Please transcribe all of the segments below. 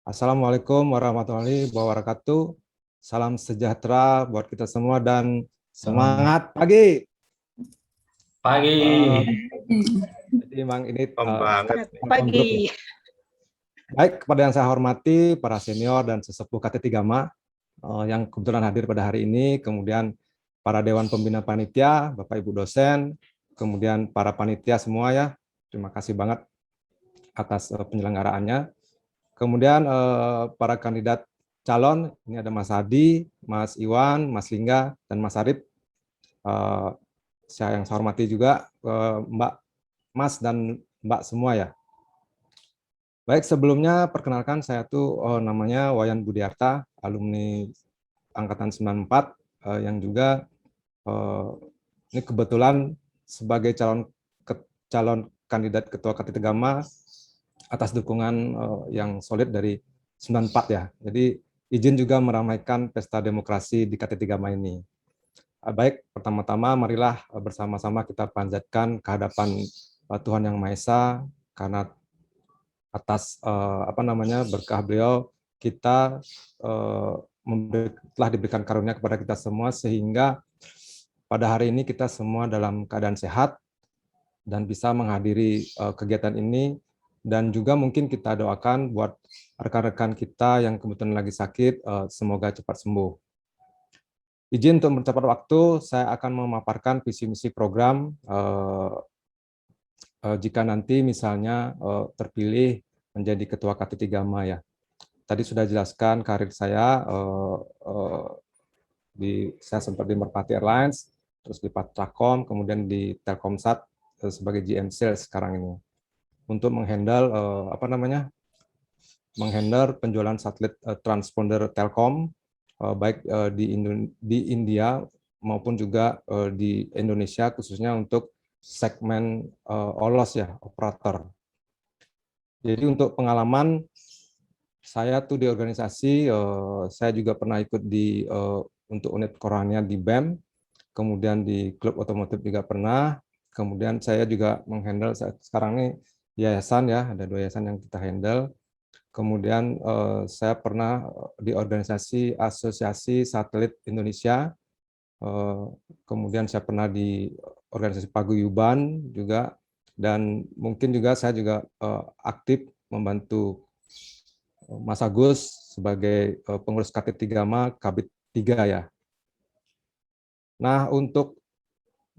Assalamualaikum warahmatullahi wabarakatuh. Salam sejahtera buat kita semua dan Selamat semangat pagi. Eh, pagi. jadi memang ini Banget. telepon grup ya. Baik, kepada yang saya hormati, para senior dan sesepuh KT3MA yang kebetulan hadir pada hari ini, kemudian para Dewan Pembina Panitia, Bapak Ibu dosen, kemudian para panitia semua ya, terima kasih banget atas penyelenggaraannya. Kemudian para kandidat calon, ini ada Mas Hadi, Mas Iwan, Mas Lingga, dan Mas Arif. Saya yang saya hormati juga Mbak, Mas, dan Mbak semua ya. Baik, sebelumnya perkenalkan saya tuh namanya Wayan Budiarta, alumni Angkatan 94, yang juga ini kebetulan sebagai calon kandidat Ketua KT3MA atas dukungan yang solid dari 94 ya. Jadi izin juga meramaikan pesta demokrasi di KT3MA ini. Baik, pertama-tama marilah bersama-sama kita panjatkan kehadapan Tuhan Yang Maha Esa karena atas berkah beliau kita telah diberikan karunia kepada kita semua sehingga pada hari ini kita semua dalam keadaan sehat dan bisa menghadiri kegiatan ini, dan juga mungkin kita doakan buat rekan-rekan kita yang kebetulan lagi sakit, semoga cepat sembuh. Izin untuk mempercepat waktu, saya akan memaparkan visi misi program jika nanti misalnya terpilih menjadi Ketua KT3MA ya. Tadi sudah jelaskan karir saya, saya sempat di Merpati Airlines, terus di Patrakom, kemudian di Telkomsat sebagai GM Sales sekarang ini. Untuk menghandle menghandle penjualan satelit transponder Telkom baik di India maupun juga di Indonesia, khususnya untuk segmen OLOS ya, operator. Jadi untuk pengalaman saya tuh di organisasi, saya juga pernah ikut di untuk unit Korania di BEM, kemudian di klub otomotif juga pernah, kemudian saya juga menghandle sekarang ini yayasan ya, ada 2 yayasan yang kita handle. Kemudian saya pernah di organisasi Asosiasi Satelit Indonesia, kemudian saya pernah di organisasi Paguyuban juga, dan mungkin juga saya juga aktif membantu Mas Agus sebagai pengurus KT3MA Kabit 3 ya. Nah, untuk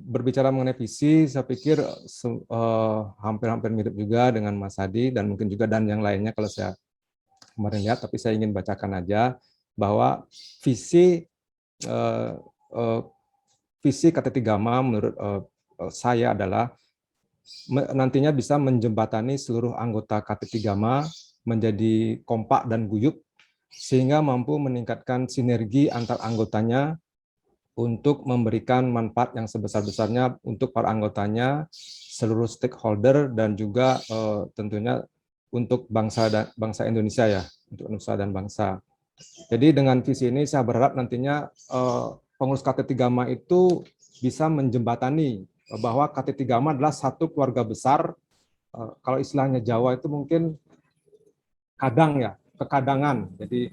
berbicara mengenai visi, saya pikir hampir-hampir mirip juga dengan Mas Hadi dan mungkin juga dan yang lainnya kalau saya kemarin lihat, tapi saya ingin bacakan aja bahwa visi visi KT3MA menurut saya adalah nantinya bisa menjembatani seluruh anggota KT3MA menjadi kompak dan guyup sehingga mampu meningkatkan sinergi antar anggotanya untuk memberikan manfaat yang sebesar-besarnya untuk para anggotanya, seluruh stakeholder, dan juga tentunya untuk bangsa Indonesia ya, untuk nusa dan bangsa. Jadi dengan visi ini saya berharap nantinya pengurus KT3MA itu bisa menjembatani bahwa KT3MA adalah satu keluarga besar. Kalau istilahnya Jawa itu mungkin kadang ya, kekadangan. Jadi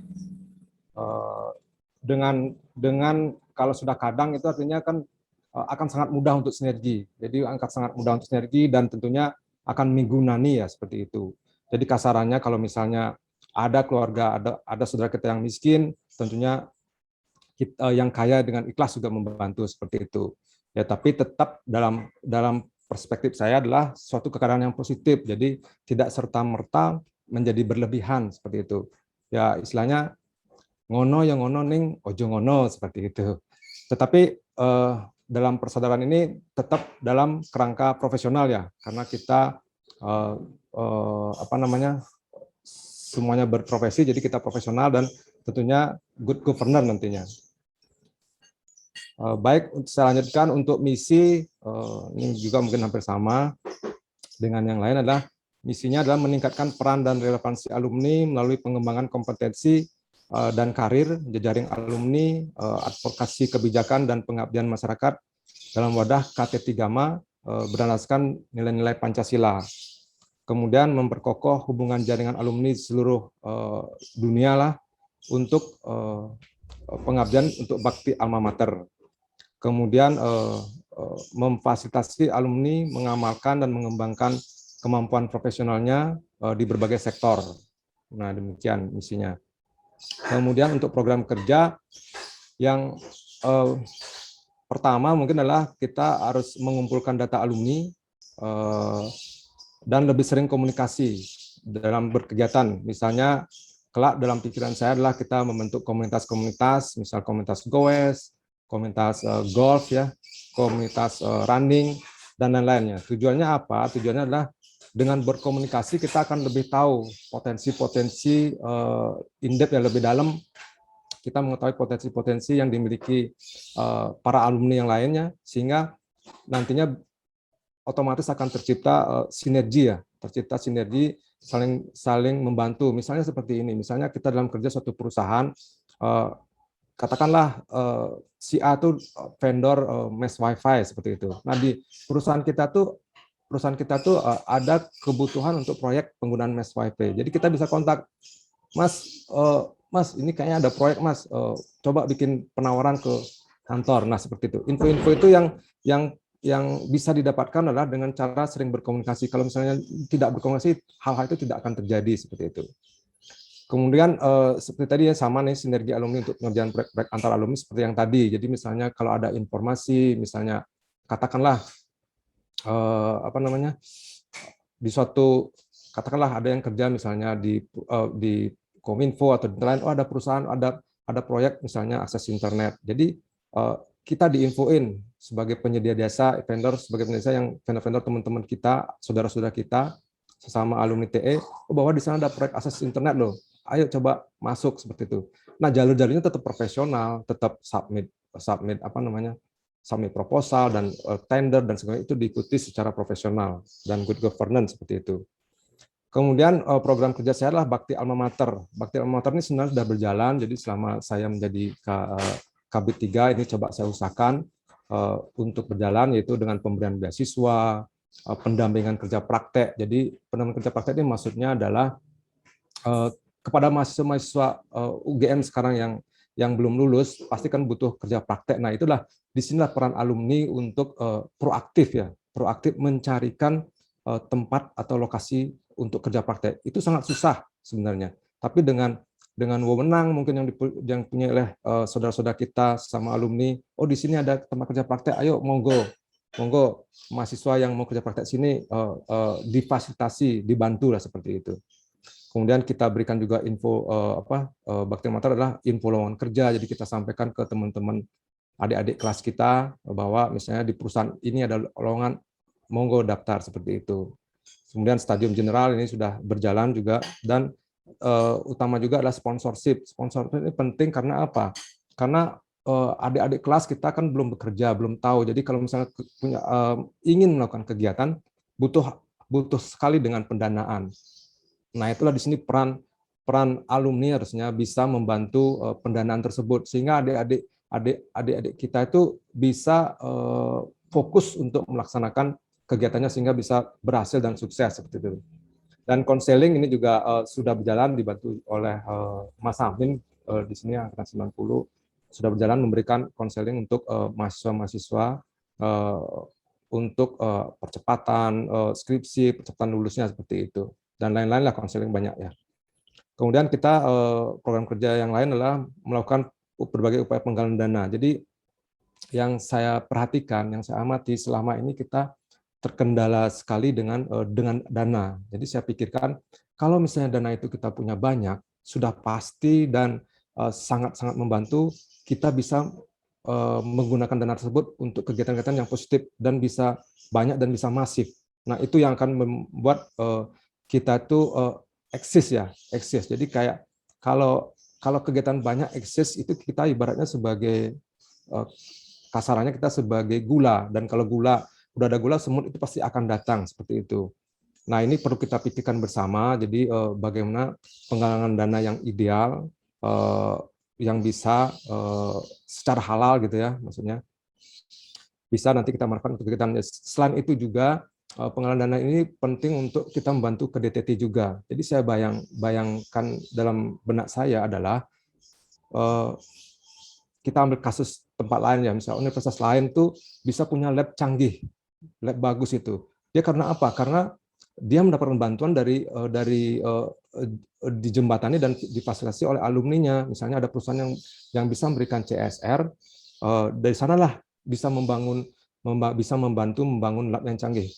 dengan kalau sudah kadang itu artinya kan akan sangat mudah untuk sinergi. Jadi angkat sangat mudah untuk sinergi dan tentunya akan menggunani ya seperti itu. Jadi kasarannya kalau misalnya ada keluarga, ada saudara kita yang miskin, tentunya kita yang kaya dengan ikhlas juga membantu seperti itu. Ya, tapi tetap dalam perspektif saya adalah suatu keadaan yang positif. Jadi tidak serta-merta menjadi berlebihan seperti itu. Ya, istilahnya ngono yang ngono ning ojo ngono seperti itu. Tetapi dalam persaudaraan ini tetap dalam kerangka profesional ya, karena kita semuanya berprofesi, jadi kita profesional dan tentunya good governor nantinya. Baik, saya lanjutkan untuk misi, ini juga mungkin hampir sama dengan yang lain, adalah misinya adalah meningkatkan peran dan relevansi alumni melalui pengembangan kompetensi dan karir, jejaring alumni, advokasi kebijakan dan pengabdian masyarakat dalam wadah KT3MA berdasarkan nilai-nilai Pancasila. Kemudian memperkokoh hubungan jaringan alumni di seluruh dunia lah untuk pengabdian untuk bakti alma mater. Kemudian memfasilitasi alumni mengamalkan dan mengembangkan kemampuan profesionalnya di berbagai sektor. Nah, demikian misinya. Kemudian untuk program kerja yang pertama mungkin adalah kita harus mengumpulkan data alumni dan lebih sering komunikasi dalam berkegiatan. Misalnya, kelak dalam pikiran saya adalah kita membentuk komunitas-komunitas, misal komunitas goes, komunitas golf ya, komunitas running dan lain-lainnya. Tujuannya apa? Tujuannya adalah dengan berkomunikasi kita akan lebih tahu potensi-potensi in-depth yang lebih dalam. Kita mengetahui potensi-potensi yang dimiliki para alumni yang lainnya, sehingga nantinya otomatis akan tercipta sinergi ya, tercipta sinergi saling membantu. Misalnya seperti ini, misalnya kita dalam kerja suatu perusahaan, katakanlah si A tuh vendor mesh wifi seperti itu. Nah di perusahaan kita tuh ada kebutuhan untuk proyek penggunaan mesh wifi. Jadi kita bisa kontak, Mas, Mas ini kayaknya ada proyek Mas, coba bikin penawaran ke kantor. Nah seperti itu. Info-info itu yang bisa didapatkan adalah dengan cara sering berkomunikasi. Kalau misalnya tidak berkomunikasi, hal-hal itu tidak akan terjadi seperti itu. Kemudian seperti tadi ya, sama nih sinergi alumni untuk pengerjaan proyek antar alumni seperti yang tadi. Jadi misalnya kalau ada informasi, misalnya katakanlah apa namanya, di suatu, katakanlah ada yang kerja misalnya di Kominfo atau di lain, oh ada perusahaan, ada proyek misalnya akses internet. Jadi kita diinfoin sebagai penyedia jasa, sebagai penyedia jasa yang vendor-vendor teman-teman kita, saudara-saudara kita, sesama alumni TE, bahwa di sana ada proyek akses internet loh. Ayo coba masuk seperti itu. Nah, jalur-jalurnya tetap profesional, tetap submit apa namanya? Submit proposal dan tender dan segala itu diikuti secara profesional dan good governance seperti itu. Kemudian program kerja saya adalah Bakti Alma Mater. Bakti Alma Mater ini sebenarnya sudah berjalan, jadi selama saya menjadi Kabid 3 ini coba saya usahakan untuk berjalan, yaitu dengan pemberian beasiswa, pendampingan kerja praktek. Jadi pendampingan kerja praktek ini maksudnya adalah kepada mahasiswa-mahasiswa UGM sekarang yang belum lulus pasti kan butuh kerja praktek. Nah itulah disinilah peran alumni untuk proaktif mencarikan tempat atau lokasi untuk kerja praktek. Itu sangat susah sebenarnya. Tapi dengan wewenang mungkin yang punya oleh saudara-saudara kita sama alumni, oh di sini ada tempat kerja praktek, ayo monggo mahasiswa yang mau kerja praktek sini difasilitasi, dibantu lah seperti itu. Kemudian kita berikan juga info Bakti Mater adalah info lowongan kerja, jadi kita sampaikan ke teman-teman adik-adik kelas kita bahwa misalnya di perusahaan ini ada lowongan, monggo daftar seperti itu. Kemudian stadium general ini sudah berjalan juga, dan utama juga adalah sponsorship. Sponsorship ini penting karena apa? Karena adik-adik kelas kita kan belum bekerja, belum tahu. Jadi kalau misalnya ingin melakukan kegiatan, butuh sekali dengan pendanaan. Nah, itulah di sini peran alumni harusnya bisa membantu pendanaan tersebut sehingga adik-adik kita itu bisa fokus untuk melaksanakan kegiatannya sehingga bisa berhasil dan sukses seperti itu. Dan konseling ini juga sudah berjalan dibantu oleh Mas Amin di sini angkatan 90 sudah berjalan memberikan konseling untuk mahasiswa-mahasiswa untuk percepatan skripsi, percepatan lulusnya seperti itu. Dan lain-lain lah, konseling banyak ya. Kemudian kita program kerja yang lain adalah melakukan berbagai upaya penggalangan dana. Jadi yang saya perhatikan, yang saya amati selama ini kita terkendala sekali dengan dana. Jadi saya pikirkan kalau misalnya dana itu kita punya banyak, sudah pasti dan sangat-sangat membantu, kita bisa menggunakan dana tersebut untuk kegiatan-kegiatan yang positif dan bisa banyak dan bisa masif. Nah itu yang akan membuat kita itu eksis. Jadi kayak kalau kegiatan banyak eksis itu kita ibaratnya sebagai kasarannya kita sebagai gula, dan kalau udah ada gula, semut itu pasti akan datang seperti itu. Nah ini perlu kita pikirkan bersama. Jadi bagaimana penggalangan dana yang ideal, yang bisa secara halal gitu ya, maksudnya bisa nanti kita melakukan kegiatan. Selain itu juga penggalangan dana ini penting untuk kita membantu ke DTT juga. Jadi saya bayangkan dalam benak saya adalah kita ambil kasus tempat lain ya, misalnya universitas lain tuh bisa punya lab canggih, lab bagus itu. Dia karena apa? Karena dia mendapatkan bantuan dari dijembatani dan difasilitasi oleh alumninya. Misalnya ada perusahaan yang bisa memberikan CSR, dari sanalah bisa bisa membantu membangun lab yang canggih.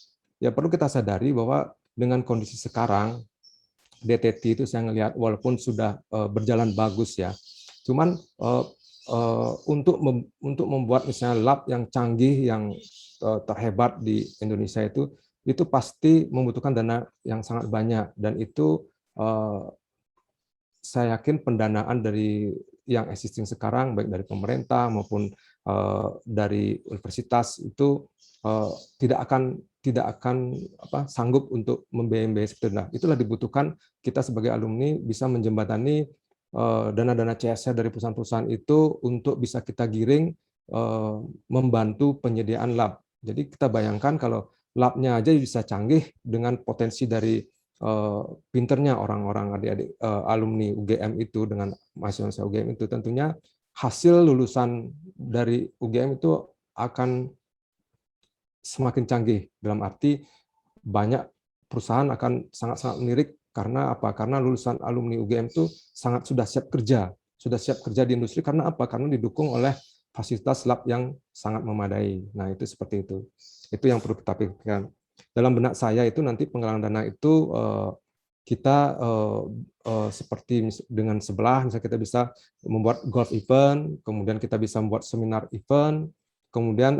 Ya perlu kita sadari bahwa dengan kondisi sekarang DTT itu saya ngelihat walaupun sudah berjalan bagus ya, cuman untuk membuat misalnya lab yang canggih yang terhebat di Indonesia itu pasti membutuhkan dana yang sangat banyak, dan itu saya yakin pendanaan dari yang existing sekarang baik dari pemerintah maupun dari universitas itu tidak akan sanggup untuk membiayai seperti itu. Nah, itulah dibutuhkan kita sebagai alumni bisa menjembatani dana-dana CSR dari perusahaan-perusahaan itu untuk bisa kita giring membantu penyediaan lab. Jadi kita bayangkan kalau labnya aja bisa canggih dengan potensi dari pinternya orang-orang adik-adik alumni UGM itu dengan mahasiswa UGM itu, tentunya hasil lulusan dari UGM itu akan semakin canggih, dalam arti banyak perusahaan akan sangat-sangat melirik. Karena apa? Karena lulusan alumni UGM itu sudah siap kerja di industri. Karena apa? Karena didukung oleh fasilitas lab yang sangat memadai. Nah, itu seperti itu. Itu yang perlu kita pikirkan. Dalam benak saya itu nanti penggalangan dana itu kita seperti dengan sebelah, misalnya kita bisa membuat golf event, kemudian kita bisa membuat seminar event, kemudian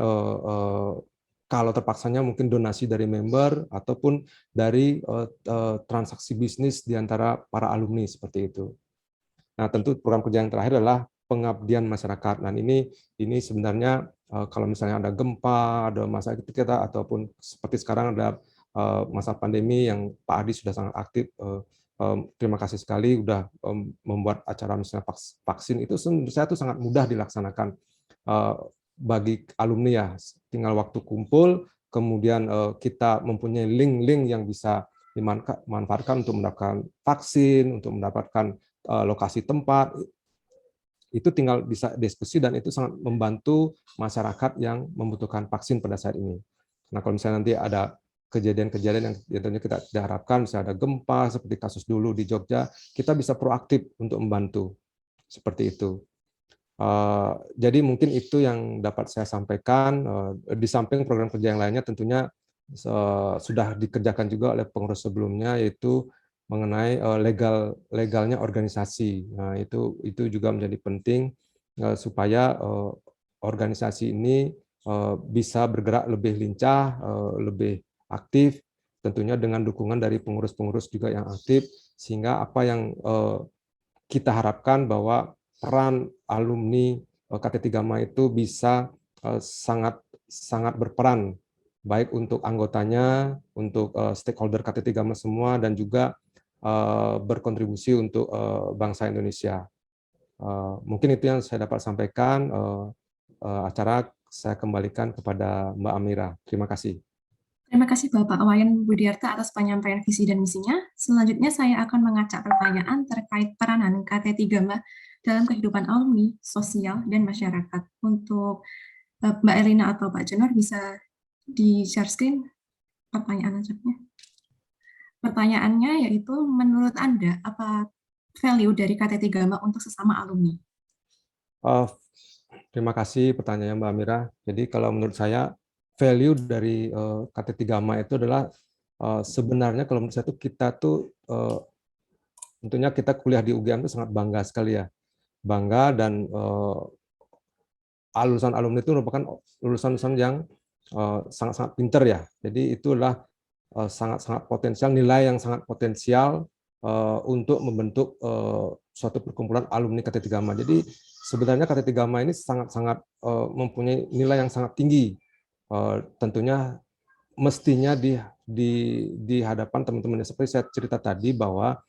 kalau terpaksanya mungkin donasi dari member ataupun dari transaksi bisnis di antara para alumni seperti itu. Nah, tentu program kerja yang terakhir adalah pengabdian masyarakat. Nah, ini sebenarnya kalau misalnya ada gempa, ada masalah kita ataupun seperti sekarang ada masa pandemi yang Pak Adi sudah sangat aktif. Terima kasih sekali sudah membuat acara misalnya vaksin itu saya tuh sangat mudah dilaksanakan bagi alumni ya. Tinggal waktu kumpul, kemudian kita mempunyai link-link yang bisa dimanfaatkan untuk mendapatkan vaksin, untuk mendapatkan lokasi tempat, itu tinggal bisa diskusi dan itu sangat membantu masyarakat yang membutuhkan vaksin pada saat ini. Nah, kalau misalnya nanti ada kejadian-kejadian yang tentunya kita tidak harapkan, misalnya ada gempa seperti kasus dulu di Jogja, kita bisa proaktif untuk membantu seperti itu. Jadi mungkin itu yang dapat saya sampaikan. Di samping program kerja yang lainnya tentunya sudah dikerjakan juga oleh pengurus sebelumnya, yaitu mengenai legalnya organisasi. Nah, itu juga menjadi penting supaya organisasi ini bisa bergerak lebih lincah, lebih aktif, tentunya dengan dukungan dari pengurus-pengurus juga yang aktif, sehingga apa yang kita harapkan bahwa peran alumni KT3 Ma itu bisa sangat sangat berperan baik untuk anggotanya, untuk stakeholder KT3 Ma semua, dan juga berkontribusi untuk bangsa Indonesia. Mungkin itu yang saya dapat sampaikan. Acara saya kembalikan kepada Mbak Amira. Terima kasih. Terima kasih Bapak Wayan Budiarta atas penyampaian visi dan misinya. Selanjutnya saya akan mengacak pertanyaan terkait peranan KT3 Ma dalam kehidupan alumni, sosial, dan masyarakat. Untuk Mbak Elina atau Pak Jenor bisa di-share screen pertanyaan ajaknya. Pertanyaannya yaitu, menurut Anda, apa value dari KT3 Ma untuk sesama alumni? Terima kasih pertanyaannya Mbak Amira. Jadi kalau menurut saya, value dari KT3 Ma itu adalah sebenarnya kalau menurut saya itu kita tuh tentunya kita kuliah di UGM itu sangat bangga sekali ya. Bangga, dan lulusan alumni itu merupakan lulusan-lulusan yang sangat-sangat pinter ya. Jadi itulah sangat-sangat potensial, nilai yang sangat potensial untuk membentuk suatu perkumpulan alumni KT3 Ma. Jadi sebenarnya KT3 Ma ini sangat-sangat mempunyai nilai yang sangat tinggi. Tentunya mestinya di hadapan teman-teman, seperti saya cerita tadi bahwa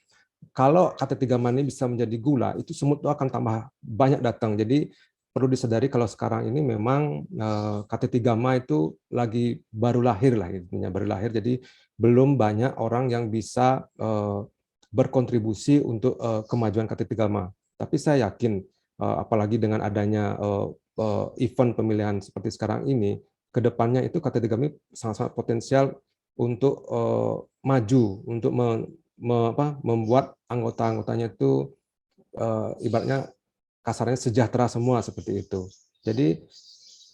kalau KT3 Ma ini bisa menjadi gula, itu semut itu akan tambah banyak datang. Jadi perlu disadari kalau sekarang ini memang KTT Gamma itu lagi baru lahir lah, intinya baru lahir, jadi belum banyak orang yang bisa berkontribusi untuk kemajuan KTT Gamma. Tapi saya yakin, apalagi dengan adanya event pemilihan seperti sekarang ini, kedepannya itu KTT Gamma sangat-sangat potensial untuk maju, untuk membuat anggota-anggotanya itu ibaratnya kasarnya sejahtera semua seperti itu. Jadi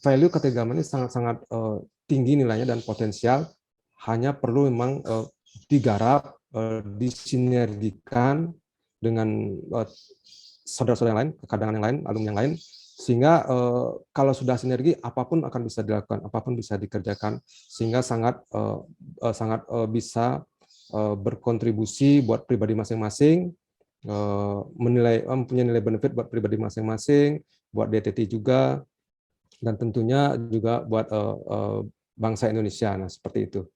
value KTT Gamma ini sangat-sangat tinggi nilainya dan potensial, hanya perlu memang digarap, disinergikan dengan saudara-saudara yang lain, kekadangan yang lain, alumni yang lain, sehingga kalau sudah sinergi apapun akan bisa dilakukan, apapun bisa dikerjakan, sehingga sangat bisa berkontribusi buat pribadi masing-masing, mempunyai nilai benefit buat pribadi masing-masing, buat DTT juga, dan tentunya juga buat bangsa Indonesia. Nah, seperti itu.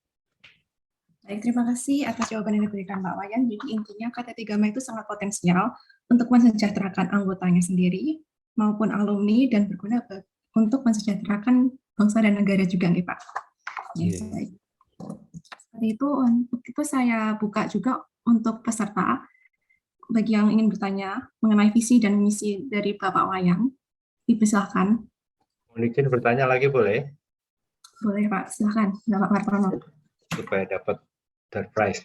Baik, terima kasih atas jawaban yang diberikan Pak Wayan. Jadi intinya KTT Gamma itu sangat potensial untuk mensejahterakan anggotanya sendiri maupun alumni dan berguna untuk mensejahterakan bangsa dan negara juga nih Pak. Ya, baik. Seperti itu, untuk itu saya buka juga untuk peserta. Bagi yang ingin bertanya mengenai visi dan misi dari Bapak Wayan, dipersilahkan. Mohon izin bertanya lagi boleh? Boleh Pak, silakan Bapak Wartono. Supaya dapat door prize.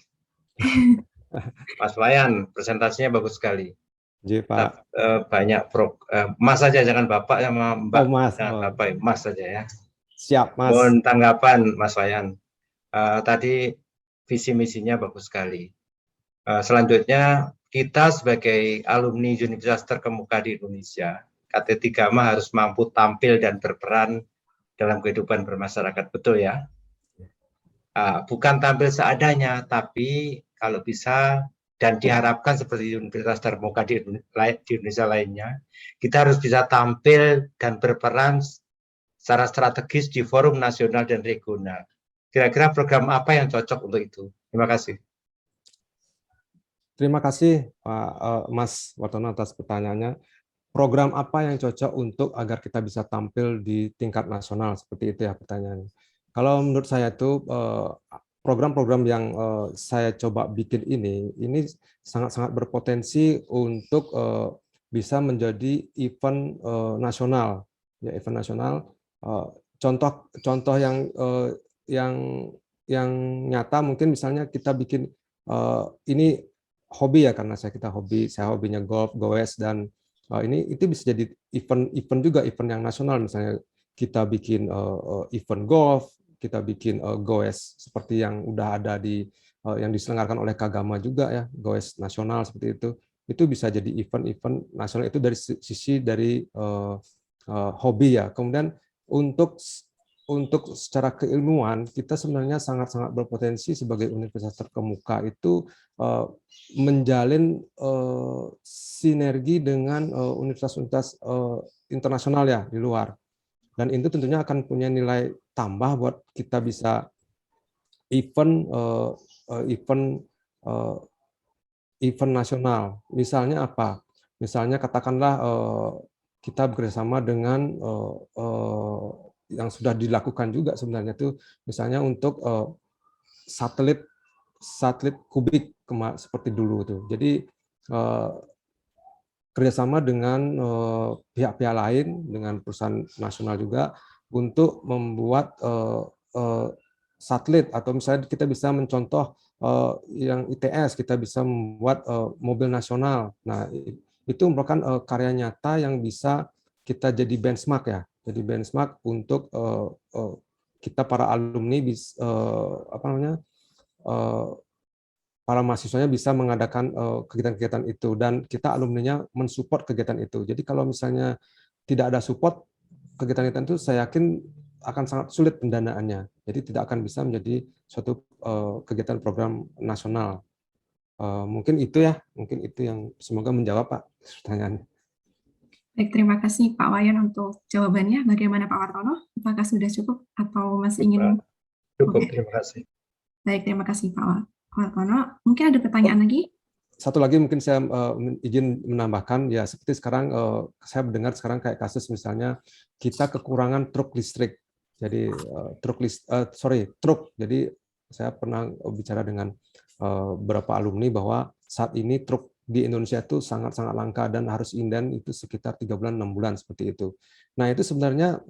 Mas Wayan, presentasinya bagus sekali. Jadi, Pak. Banyak Mas saja, jangan Bapak sama Mbak. Oh, Mas. Nah, Bapak, Mas saja ya. Siap, Mas. Mohon tanggapan Mas Wayan. Tadi visi misinya bagus sekali. Selanjutnya, kita sebagai alumni universitas terkemuka di Indonesia, KTT Gamma harus mampu tampil dan berperan dalam kehidupan bermasyarakat, betul ya? Bukan tampil seadanya, tapi kalau bisa dan diharapkan seperti universitas terkemuka di Indonesia lainnya, kita harus bisa tampil dan berperan secara strategis di forum nasional dan regional. Kira-kira program apa yang cocok untuk itu? Terima kasih. Terima kasih Pak Mas Wartono atas pertanyaannya. Program apa yang cocok untuk agar kita bisa tampil di tingkat nasional, seperti itu ya pertanyaannya. Kalau menurut saya itu program-program yang saya coba bikin ini sangat-sangat berpotensi untuk bisa menjadi event nasional, ya event nasional. Contoh yang nyata mungkin misalnya kita bikin ini hobi ya, karena saya hobinya golf, goes, dan itu bisa jadi event juga, event yang nasional. Misalnya kita bikin event golf, kita bikin goes seperti yang udah ada yang diselenggarakan oleh Kagama juga ya, goes nasional seperti itu bisa jadi event-event nasional. Itu dari sisi dari hobi ya. Kemudian untuk secara keilmuan, kita sebenarnya sangat-sangat berpotensi sebagai universitas terkemuka itu menjalin sinergi dengan universitas-universitas internasional ya di luar. Dan itu tentunya akan punya nilai tambah buat kita bisa event nasional. Misalnya apa? Misalnya katakanlah kita bekerjasama dengan yang sudah dilakukan juga sebenarnya itu, misalnya untuk satelit kubik seperti dulu tuh. Jadi kerjasama dengan pihak-pihak lain, dengan perusahaan nasional juga untuk membuat satelit, atau misalnya kita bisa mencontoh yang ITS, kita bisa membuat mobil nasional. Nah, itu merupakan karya nyata yang bisa kita jadi benchmark ya. Jadi benchmark untuk kita para alumni para mahasiswanya bisa mengadakan kegiatan-kegiatan itu, dan kita alumninya mensupport kegiatan itu. Jadi kalau misalnya tidak ada support kegiatan-kegiatan itu, saya yakin akan sangat sulit pendanaannya. Jadi tidak akan bisa menjadi suatu kegiatan program nasional. Mungkin itu yang semoga menjawab Pak pertanyaannya. Baik, terima kasih Pak Wayan untuk jawabannya. Bagaimana Pak Wartono? Apakah sudah cukup atau masih ingin? Cukup, terima kasih. Baik, terima kasih Pak Wartono. Mungkin ada pertanyaan lagi? satu lagi mungkin saya izin menambahkan, ya seperti sekarang saya mendengar sekarang kayak kasus misalnya kita kekurangan truk listrik. Jadi truk. Jadi saya pernah bicara dengan beberapa alumni bahwa saat ini truk di Indonesia itu sangat-sangat langka dan harus inden itu sekitar 3 bulan 6 bulan seperti itu. Nah, itu sebenarnya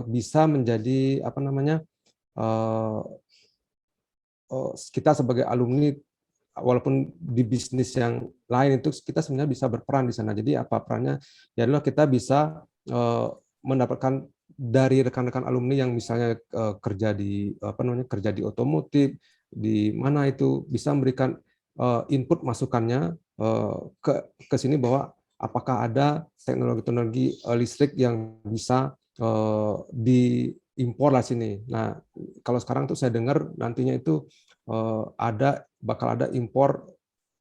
bisa menjadi apa namanya, kita sebagai alumni walaupun di bisnis yang lain itu kita sebenarnya bisa berperan di sana. Jadi apa perannya? Ya adalah kita bisa mendapatkan dari rekan-rekan alumni yang misalnya kerja di apa namanya, kerja di otomotif, di mana itu bisa memberikan input masukannya ke sini bahwa apakah ada teknologi-teknologi listrik yang bisa diimpor lah sini. Nah, kalau sekarang tuh saya dengar nantinya itu bakal ada impor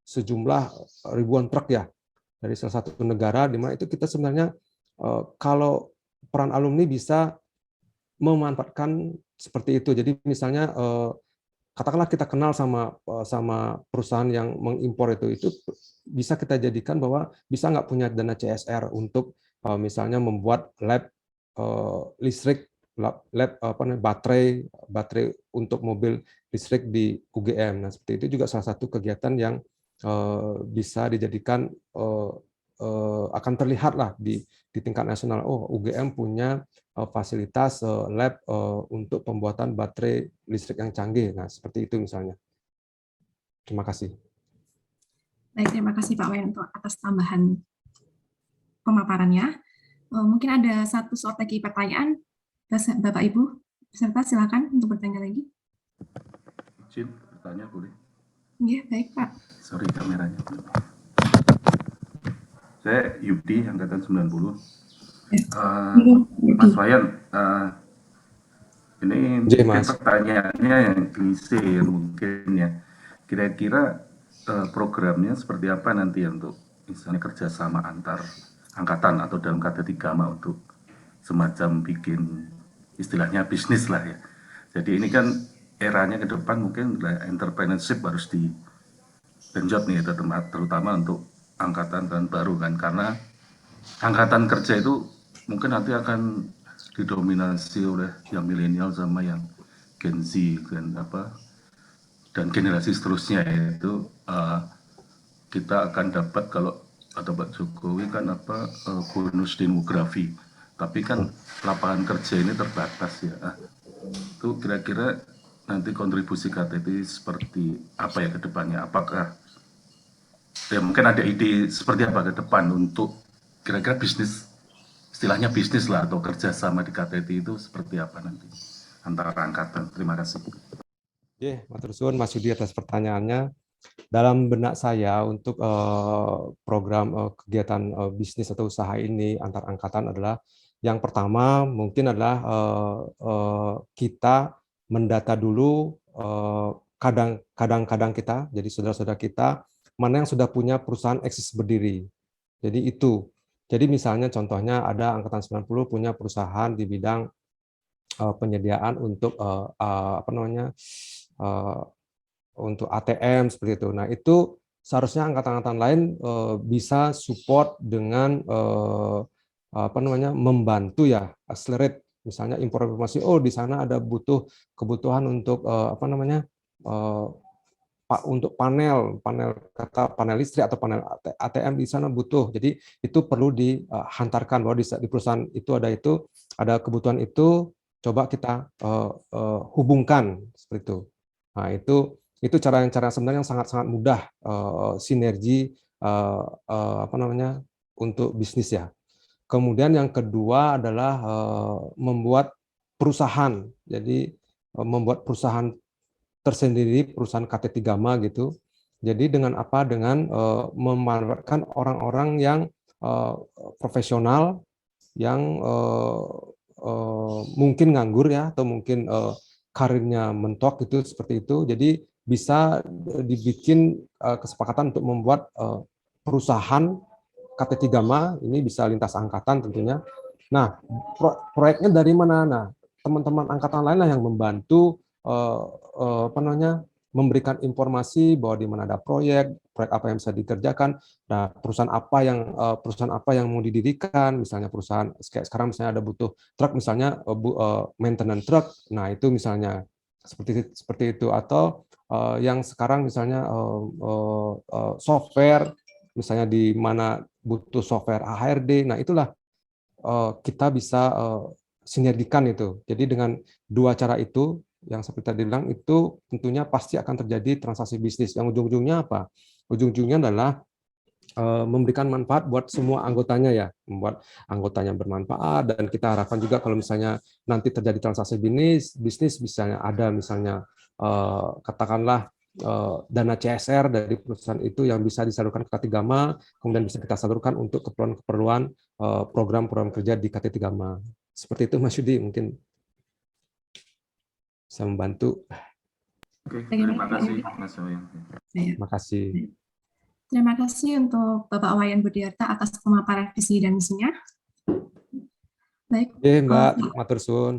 sejumlah ribuan truk ya dari salah satu negara, di mana itu kita sebenarnya kalau peran alumni bisa memanfaatkan seperti itu. Jadi misalnya katakanlah kita kenal sama perusahaan yang mengimpor itu bisa kita jadikan bahwa bisa nggak punya dana CSR untuk misalnya membuat lab listrik, lab apa namanya, baterai untuk mobil listrik di UGM. Nah, seperti itu juga salah satu kegiatan yang bisa dijadikan akan terlihat lah di tingkat nasional. Oh, UGM punya fasilitas lab untuk pembuatan baterai listrik yang canggih. Nah, seperti itu misalnya. Terima kasih. Baik, terima kasih Pak Wayan untuk atas tambahan pemaparannya. Mungkin ada satu slot lagi pertanyaan. Bapak Ibu peserta silakan untuk bertanya lagi. Izin bertanya boleh? Iya, baik Pak. Sorry kameranya. Saya Yudi, angkatan 90. Mas Wayan, ini mungkin pertanyaannya yang klise mungkin ya. Kira-kira programnya seperti apa nanti untuk misalnya kerjasama antar angkatan atau dalam KT3 untuk semacam bikin istilahnya bisnis lah ya. Jadi ini kan eranya ke depan mungkin entrepreneurship harus digenjot nih, terutama untuk angkatan dan baru kan, karena angkatan kerja itu mungkin nanti akan didominasi oleh yang milenial sama yang Gen Z dan generasi seterusnya, yaitu kita akan dapat kalau atau Pak Jokowi kan bonus demografi, tapi kan lapangan kerja ini terbatas ya. Itu kira-kira nanti kontribusi KTT seperti apa ya ke depannya? Apakah ya mungkin ada ide seperti apa ke depan untuk kira-kira bisnis, istilahnya bisnis lah atau kerjasama di KTT itu seperti apa nanti antara angkatan? Terima kasih. Oke, matur suwun Mas Yudi atas pertanyaannya. Dalam benak saya untuk program kegiatan bisnis atau usaha ini antar angkatan adalah yang pertama mungkin adalah kita mendata dulu kadang-kadang kita, jadi saudara-saudara kita mana yang sudah punya perusahaan eksis berdiri. Jadi itu. Jadi misalnya contohnya ada angkatan 90 punya perusahaan di bidang penyediaan untuk apa namanya, untuk ATM seperti itu. Nah, itu seharusnya angkatan-angkatan lain bisa support dengan apa namanya, membantu ya, accelerate misalnya impor informasi. Oh, di sana ada kebutuhan untuk apa namanya, untuk panel listrik atau panel ATM di sana butuh. Jadi itu perlu dihantarkan bahwa di perusahaan itu ada kebutuhan itu, coba kita hubungkan seperti itu. Nah, itu cara sebenarnya yang sangat-sangat mudah, sinergi apa namanya, untuk bisnis ya. Kemudian yang kedua adalah membuat perusahaan. Jadi membuat perusahaan tersendiri, perusahaan KT3MA gitu. Jadi dengan apa? Dengan memanfaatkan orang-orang yang profesional yang mungkin nganggur ya, atau mungkin karirnya mentok gitu, seperti itu. Jadi bisa dibikin kesepakatan untuk membuat perusahaan KT3MA, ini bisa lintas angkatan tentunya. Nah, proyeknya dari mana? Nah, teman-teman angkatan lain lah yang membantu apa namanya, memberikan informasi bahwa di mana ada proyek apa yang bisa dikerjakan, nah perusahaan apa yang mau didirikan, misalnya perusahaan kayak sekarang misalnya ada butuh truk misalnya maintenance truk, nah itu misalnya seperti itu, atau yang sekarang misalnya software misalnya di mana butuh software HRD, nah itulah kita bisa sinergikan itu. Jadi dengan dua cara itu, yang seperti tadi bilang, itu tentunya pasti akan terjadi transaksi bisnis. Yang ujung-ujungnya apa? Ujung-ujungnya adalah memberikan manfaat buat semua anggotanya ya, membuat anggotanya bermanfaat, dan kita harapkan juga kalau misalnya nanti terjadi transaksi bisnis misalnya ada misalnya katakanlah dana CSR dari perusahaan itu yang bisa disalurkan ke KT3MA, kemudian bisa kita salurkan untuk keperluan program-program kerja di KT3MA. Seperti itu Mas Yudi, mungkin bisa membantu. Oke, terima kasih Mas Wayan. Terima kasih. Terima kasih untuk Bapak Wayan Budiarta atas pemaparan visi dan misinya. Baik, Oke, Mbak, matur suwun.